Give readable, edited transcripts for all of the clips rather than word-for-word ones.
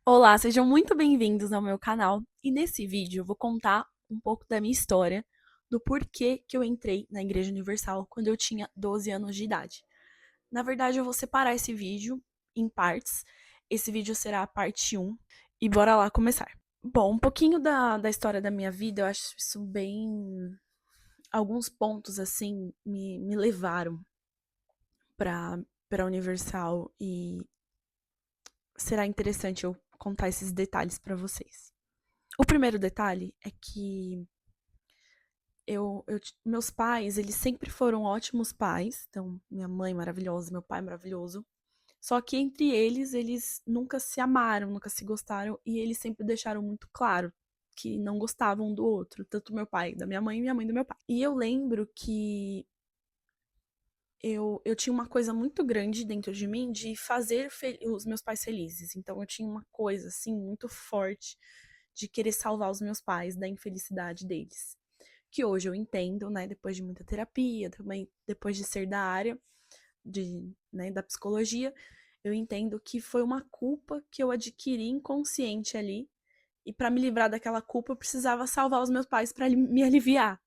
Olá, sejam muito bem-vindos ao meu canal. E nesse vídeo eu vou contar um pouco da minha história, do porquê que eu entrei na Igreja Universal quando eu tinha 12 anos de idade. Na verdade, eu vou separar esse vídeo em partes. Esse vídeo será a parte um e bora lá começar. Bom, um pouquinho da história da minha vida, eu acho isso bem. Alguns pontos, assim, me levaram para Universal e será interessante eu contar esses detalhes para vocês. O primeiro detalhe é que meus pais, eles sempre foram ótimos pais. Então, minha mãe maravilhosa, meu pai maravilhoso. Só que entre eles nunca se amaram, nunca se gostaram e eles sempre deixaram muito claro que não gostavam um do outro, tanto meu pai da minha mãe e minha mãe do meu pai. E eu lembro que eu tinha uma coisa muito grande dentro de mim de fazer os meus pais felizes. Então eu tinha uma coisa assim muito forte de querer salvar os meus pais da infelicidade deles. Que hoje eu entendo, né, depois de muita terapia, também depois de ser da área da psicologia, eu entendo que foi uma culpa que eu adquiri inconsciente ali, e para me livrar daquela culpa eu precisava salvar os meus pais para me aliviar.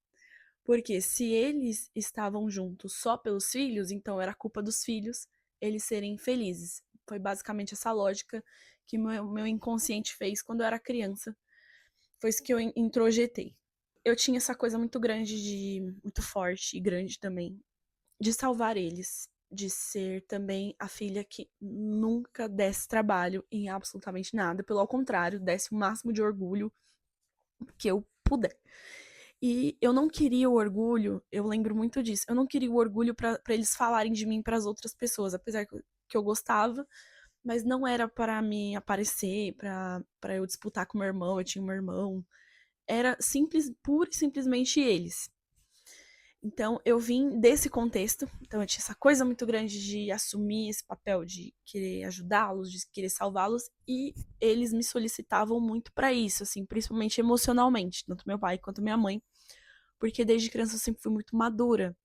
Porque se eles estavam juntos só pelos filhos, então era culpa dos filhos eles serem infelizes. Foi basicamente essa lógica que meu inconsciente fez quando eu era criança. Foi isso que eu introjetei. Eu tinha essa coisa muito grande muito forte e grande também de salvar eles, de ser também a filha que nunca desse trabalho em absolutamente nada, pelo contrário, desse o máximo de orgulho que eu puder. E eu não queria o orgulho, eu lembro muito disso. Eu não queria o orgulho para eles falarem de mim para as outras pessoas, apesar que eu gostava, mas não era para me aparecer, para eu disputar com meu irmão, eu tinha um irmão. Era simples, pura e simplesmente eles. Então, eu vim desse contexto. Então, eu tinha essa coisa muito grande de assumir esse papel de querer ajudá-los, de querer salvá-los, e eles me solicitavam muito para isso, assim, principalmente emocionalmente, tanto meu pai quanto minha mãe, porque desde criança eu sempre fui muito madura,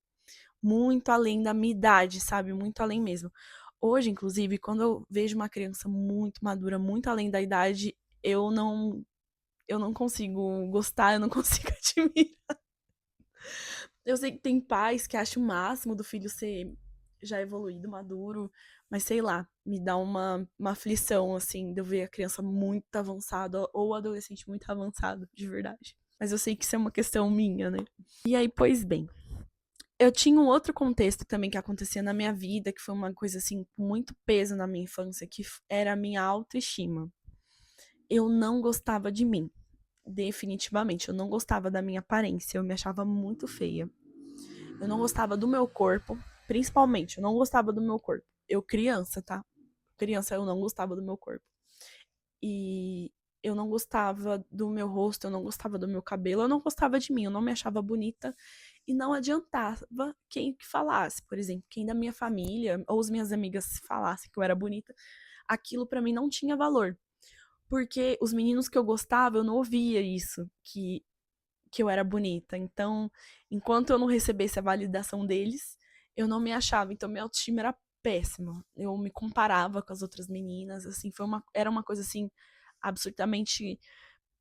muito além da minha idade, sabe? Muito além mesmo. Hoje, inclusive, quando eu vejo uma criança muito madura, muito além da idade, eu não consigo gostar, eu não consigo admirar. Eu sei que tem pais que acham o máximo do filho ser já evoluído, maduro, mas sei lá, me dá uma aflição, assim, de eu ver a criança muito avançada ou o adolescente muito avançado, de verdade. Mas eu sei que isso é uma questão minha, né? E aí, pois bem, eu tinha um outro contexto também que acontecia na minha vida, que foi uma coisa, assim, com muito peso na minha infância, que era a minha autoestima. Eu não gostava de mim, definitivamente. Eu não gostava da minha aparência, eu me achava muito feia. Eu não gostava do meu corpo, principalmente, eu não gostava do meu corpo. Eu criança, tá? Criança, eu não gostava do meu corpo. E eu não gostava do meu rosto, eu não gostava do meu cabelo, eu não gostava de mim, eu não me achava bonita. E não adiantava quem que falasse, por exemplo, quem da minha família ou as minhas amigas falassem que eu era bonita, aquilo para mim não tinha valor. Porque os meninos que eu gostava, eu não ouvia isso, que eu era bonita. Então, enquanto eu não recebesse a validação deles, eu não me achava. Então, minha autoestima era péssima. Eu me comparava com as outras meninas, assim, era uma coisa assim absurdamente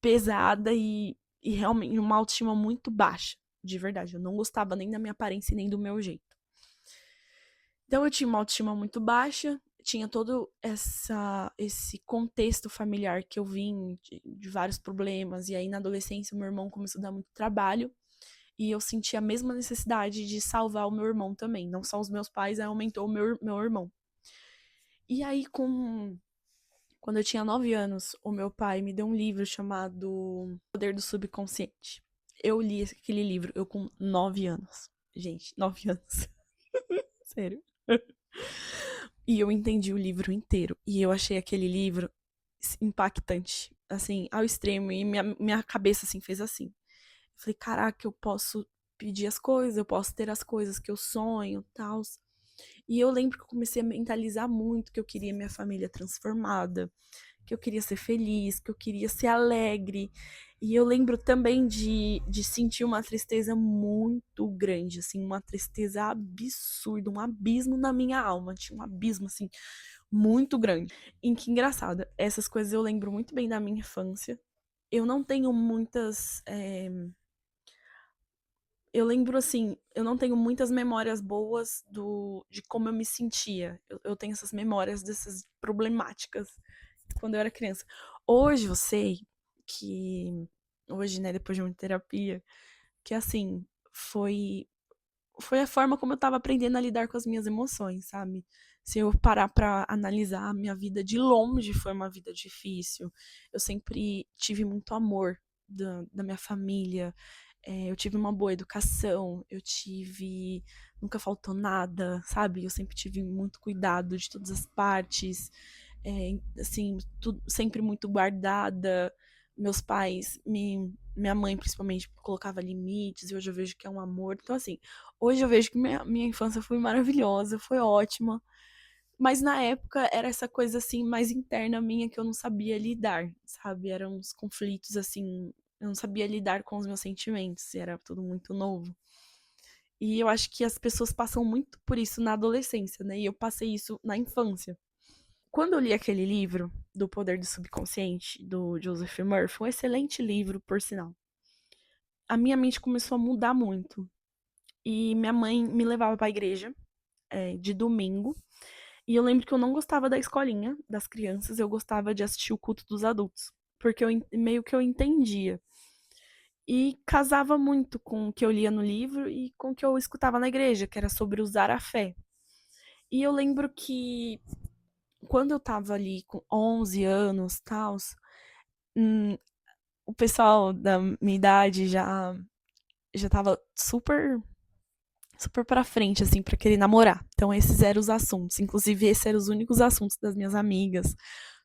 pesada e realmente uma autoestima muito baixa, de verdade. Eu não gostava nem da minha aparência nem do meu jeito. Então eu tinha uma autoestima muito baixa, tinha todo esse contexto familiar que eu vim de vários problemas, e aí na adolescência meu irmão começou a dar muito trabalho, e eu senti a mesma necessidade de salvar o meu irmão também. Não só os meus pais, aí aumentou o meu irmão. E aí, quando eu tinha 9 anos, o meu pai me deu um livro chamado Poder do Subconsciente. Eu li aquele livro, eu com 9 anos. Gente, 9 anos. Sério. E eu entendi o livro inteiro. E eu achei aquele livro impactante, assim, ao extremo. E minha cabeça, assim, fez assim. Eu falei, caraca, eu posso pedir as coisas, eu posso ter as coisas que eu sonho, tal. E eu lembro que eu comecei a mentalizar muito que eu queria minha família transformada, que eu queria ser feliz, que eu queria ser alegre. E eu lembro também de sentir uma tristeza muito grande, assim, uma tristeza absurda, um abismo na minha alma. Tinha um abismo, assim, muito grande. E que engraçado, essas coisas eu lembro muito bem da minha infância. Eu não tenho muitas. Eu lembro assim, eu não tenho muitas memórias boas de como eu me sentia. Eu tenho essas memórias dessas problemáticas quando eu era criança. Hoje eu sei que. Hoje, né, depois de uma terapia, que assim, foi a forma como eu tava aprendendo a lidar com as minhas emoções, sabe? Se eu parar pra analisar a minha vida de longe, foi uma vida difícil. Eu sempre tive muito amor da minha família. Eu tive uma boa educação, eu tive. Nunca faltou nada, sabe? Eu sempre tive muito cuidado de todas as partes, assim, tudo, sempre muito guardada. Meus pais, minha mãe principalmente, colocava limites, e hoje eu vejo que é um amor. Então, assim, hoje eu vejo que minha infância foi maravilhosa, foi ótima. Mas na época era essa coisa assim mais interna minha que eu não sabia lidar, sabe? Eram uns conflitos assim, eu não sabia lidar com os meus sentimentos, era tudo muito novo. E eu acho que as pessoas passam muito por isso na adolescência, né? E eu passei isso na infância. Quando eu li aquele livro, Do Poder do Subconsciente, do Joseph Murphy, um excelente livro, por sinal, a minha mente começou a mudar muito. E minha mãe me levava pra igreja, de domingo. E eu lembro que eu não gostava da escolinha das crianças, eu gostava de assistir o culto dos adultos. Porque meio que eu entendia. E casava muito com o que eu lia no livro e com o que eu escutava na igreja, que era sobre usar a fé. E eu lembro que quando eu tava ali com 11 anos, tal, hum, o pessoal da minha idade já tava super pra frente, assim, pra querer namorar. Então, esses eram os assuntos. Inclusive, esses eram os únicos assuntos das minhas amigas.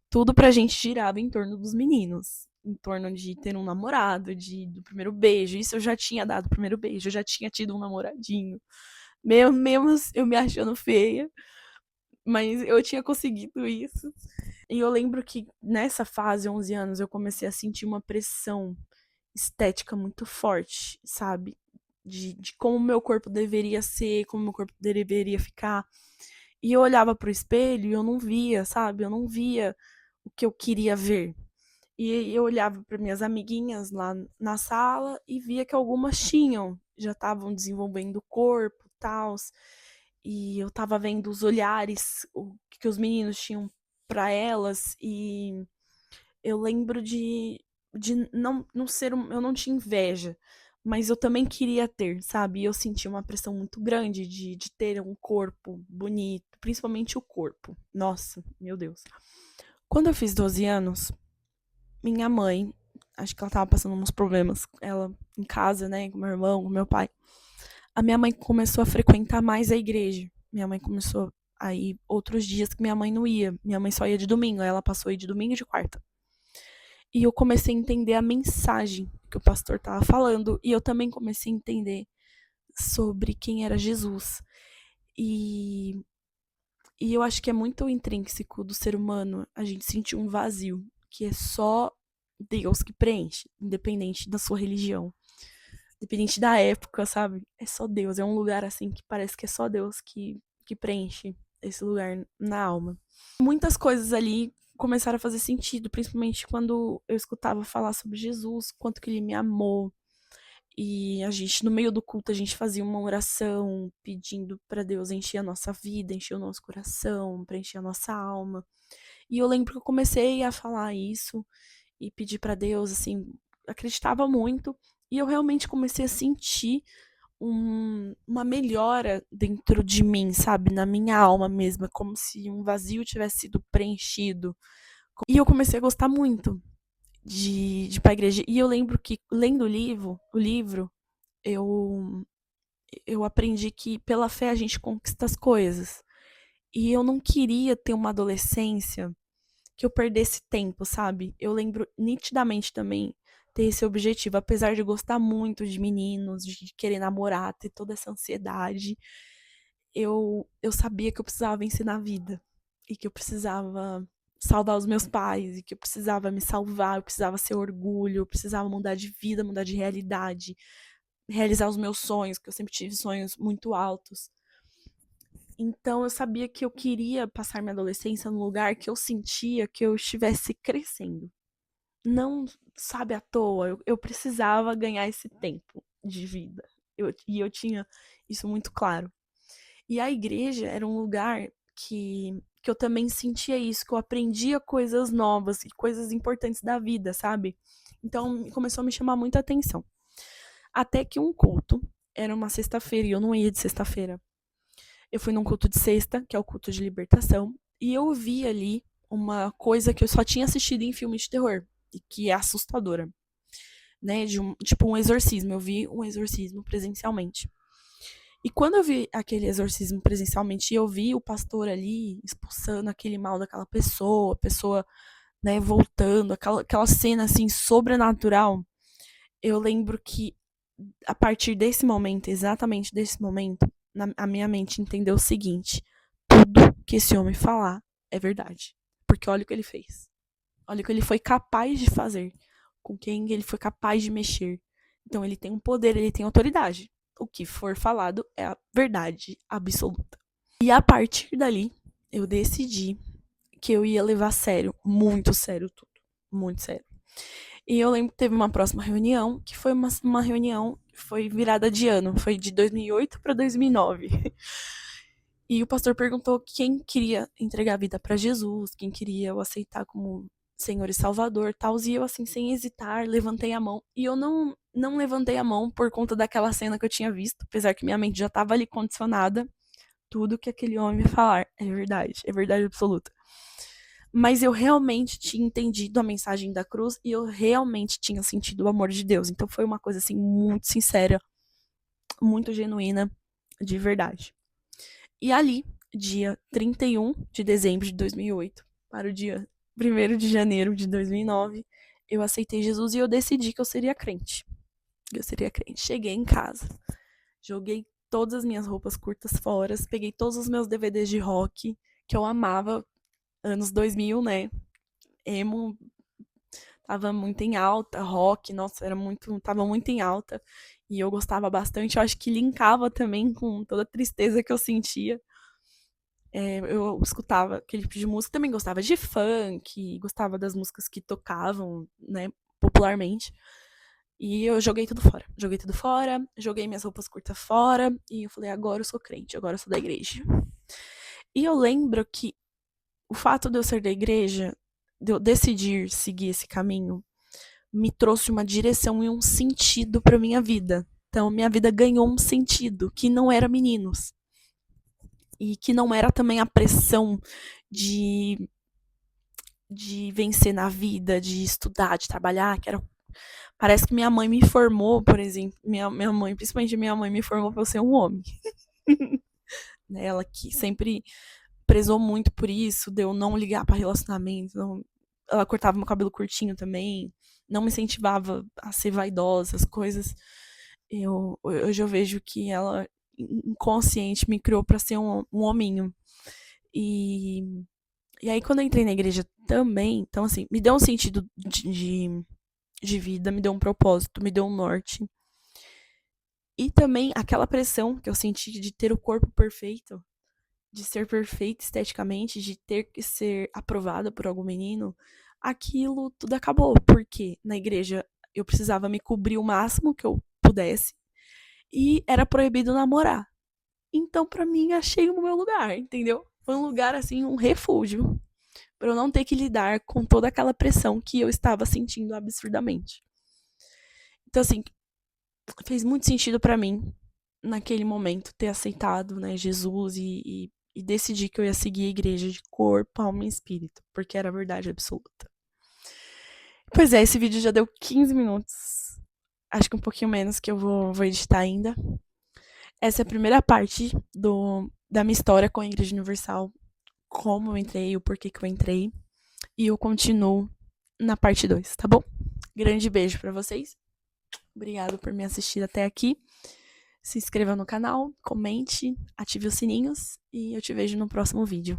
Tudo pra gente girava em torno dos meninos. Em torno de ter um namorado, do primeiro beijo. Isso eu já tinha dado o primeiro beijo, eu já tinha tido um namoradinho. Mesmo eu me achando feia, mas eu tinha conseguido isso. E eu lembro que nessa fase, 11 anos, eu comecei a sentir uma pressão estética muito forte, sabe? De como meu corpo deveria ser, como meu corpo deveria ficar. E eu olhava pro espelho e eu não via, sabe? Eu não via o que eu queria ver. E eu olhava para minhas amiguinhas lá na sala e via que algumas tinham, já estavam desenvolvendo o corpo, tal. E eu tava vendo os olhares o que os meninos tinham para elas e eu lembro de não ser eu não tinha inveja, mas eu também queria ter, sabe? E eu sentia uma pressão muito grande de ter um corpo bonito, principalmente o corpo. Nossa, meu Deus. Quando eu fiz 12 anos, minha mãe, acho que ela tava passando uns problemas, ela em casa, né, com meu irmão, com meu pai. A minha mãe começou a frequentar mais a igreja. Minha mãe começou a ir outros dias que minha mãe não ia. Minha mãe só ia de domingo, aí ela passou a ir de domingo e de quarta. E eu comecei a entender a mensagem que o pastor estava falando. E eu também comecei a entender sobre quem era Jesus. E, e eu acho que é muito intrínseco do ser humano a gente sentir um vazio, que é só Deus que preenche, independente da sua religião, independente da época, sabe? É só Deus. É um lugar assim que parece que é só Deus que preenche esse lugar na alma. Muitas coisas ali começaram a fazer sentido, principalmente quando eu escutava falar sobre Jesus, quanto que ele me amou. E a gente, no meio do culto, a gente fazia uma oração pedindo para Deus encher a nossa vida, encher o nosso coração, preencher a nossa alma. E eu lembro que eu comecei a falar isso e pedir para Deus, assim, acreditava muito. E eu realmente comecei a sentir uma melhora dentro de mim, sabe? Na minha alma mesmo, como se um vazio tivesse sido preenchido. E eu comecei a gostar muito de ir pra igreja. E eu lembro que, lendo o livro, eu, eu aprendi que pela fé a gente conquista as coisas. E eu não queria ter uma adolescência que eu perdesse tempo, sabe? Eu lembro nitidamente também ter esse objetivo, apesar de gostar muito de meninos, de querer namorar, ter toda essa ansiedade, eu sabia que eu precisava vencer na vida e que eu precisava salvar os meus pais, e que eu precisava me salvar, eu precisava ser orgulho, eu precisava mudar de vida, mudar de realidade, realizar os meus sonhos, que eu sempre tive sonhos muito altos. Então eu sabia que eu queria passar minha adolescência num lugar que eu sentia que eu estivesse crescendo. Não, sabe, à toa. Eu precisava ganhar esse tempo de vida. E eu tinha isso muito claro. E a igreja era um lugar que eu também sentia isso, que eu aprendia coisas novas e coisas importantes da vida, sabe? Então começou a me chamar muita atenção. Até que um culto, era uma sexta-feira, e eu não ia de sexta-feira. Eu fui num culto de sexta, que é o culto de libertação, e eu vi ali uma coisa que eu só tinha assistido em filme de terror, e que é assustadora, né? Tipo um exorcismo. Eu vi um exorcismo presencialmente. E quando eu vi aquele exorcismo presencialmente, eu vi o pastor ali expulsando aquele mal daquela pessoa, a pessoa, né, voltando, aquela cena assim sobrenatural, eu lembro que a partir desse momento, exatamente desse momento, a minha mente entendeu o seguinte: tudo que esse homem falar é verdade. Porque olha o que ele fez. Olha o que ele foi capaz de fazer. Com quem ele foi capaz de mexer. Então ele tem um poder, ele tem autoridade. O que for falado é a verdade absoluta. E a partir dali, eu decidi que eu ia levar a sério, muito sério tudo. Muito sério. E eu lembro que teve uma próxima reunião, que foi uma reunião que foi virada de ano, foi de 2008 para 2009. E o pastor perguntou quem queria entregar a vida para Jesus, quem queria o aceitar como Senhor e Salvador, tal. E eu, assim, sem hesitar, levantei a mão. E eu não levantei a mão por conta daquela cena que eu tinha visto, apesar que minha mente já estava ali condicionada. Tudo que aquele homem me falar é verdade absoluta. Mas eu realmente tinha entendido a mensagem da cruz e eu realmente tinha sentido o amor de Deus. Então foi uma coisa assim muito sincera, muito genuína, de verdade. E ali, dia 31 de dezembro de 2008 para o dia 1º de janeiro de 2009, eu aceitei Jesus e eu decidi que eu seria crente. Eu seria crente. Cheguei em casa, joguei todas as minhas roupas curtas fora, peguei todos os meus DVDs de rock, que eu amava, anos 2000, né? Emo tava muito em alta, rock, nossa, tava muito em alta, e eu gostava bastante, eu acho que linkava também com toda a tristeza que eu sentia. Eu escutava aquele tipo de música, também gostava de funk, gostava das músicas que tocavam, né, popularmente. E eu joguei tudo fora. Joguei tudo fora, joguei minhas roupas curtas fora, e eu falei, agora eu sou crente, agora eu sou da igreja. E eu lembro que o fato de eu ser da igreja, de eu decidir seguir esse caminho, me trouxe uma direção e um sentido para minha vida. Então, minha vida ganhou um sentido que não era meninos. E que não era também a pressão de, de vencer na vida, de estudar, de trabalhar, que era. Parece que minha mãe me formou, por exemplo, minha mãe, principalmente minha mãe, me formou para eu ser um homem. Ela que sempre prezou muito por isso, de eu não ligar para relacionamento. Não, ela cortava meu cabelo curtinho também, não me incentivava a ser vaidosa, as coisas. Hoje eu vejo que ela, inconsciente, me criou para ser um hominho. E aí, quando eu entrei na igreja também, então, assim, me deu um sentido de vida, me deu um propósito, me deu um norte. E também aquela pressão que eu senti de ter o corpo perfeito, de ser perfeita esteticamente, de ter que ser aprovada por algum menino, aquilo tudo acabou, porque na igreja eu precisava me cobrir o máximo que eu pudesse e era proibido namorar. Então, pra mim, achei o meu lugar, entendeu? Foi um lugar, assim, um refúgio, pra eu não ter que lidar com toda aquela pressão que eu estava sentindo absurdamente. Então, assim, fez muito sentido pra mim, naquele momento, ter aceitado, né, Jesus e decidir que eu ia seguir a igreja de corpo, alma e espírito, porque era a verdade absoluta. Pois é, esse vídeo já deu 15 minutos. Acho que um pouquinho menos, que eu vou editar ainda. Essa é a primeira parte da minha história com a Igreja Universal. Como eu entrei, o porquê que eu entrei. E eu continuo na parte 2, tá bom? Grande beijo pra vocês. Obrigado por me assistir até aqui. Se inscreva no canal, comente, ative os sininhos e eu te vejo no próximo vídeo.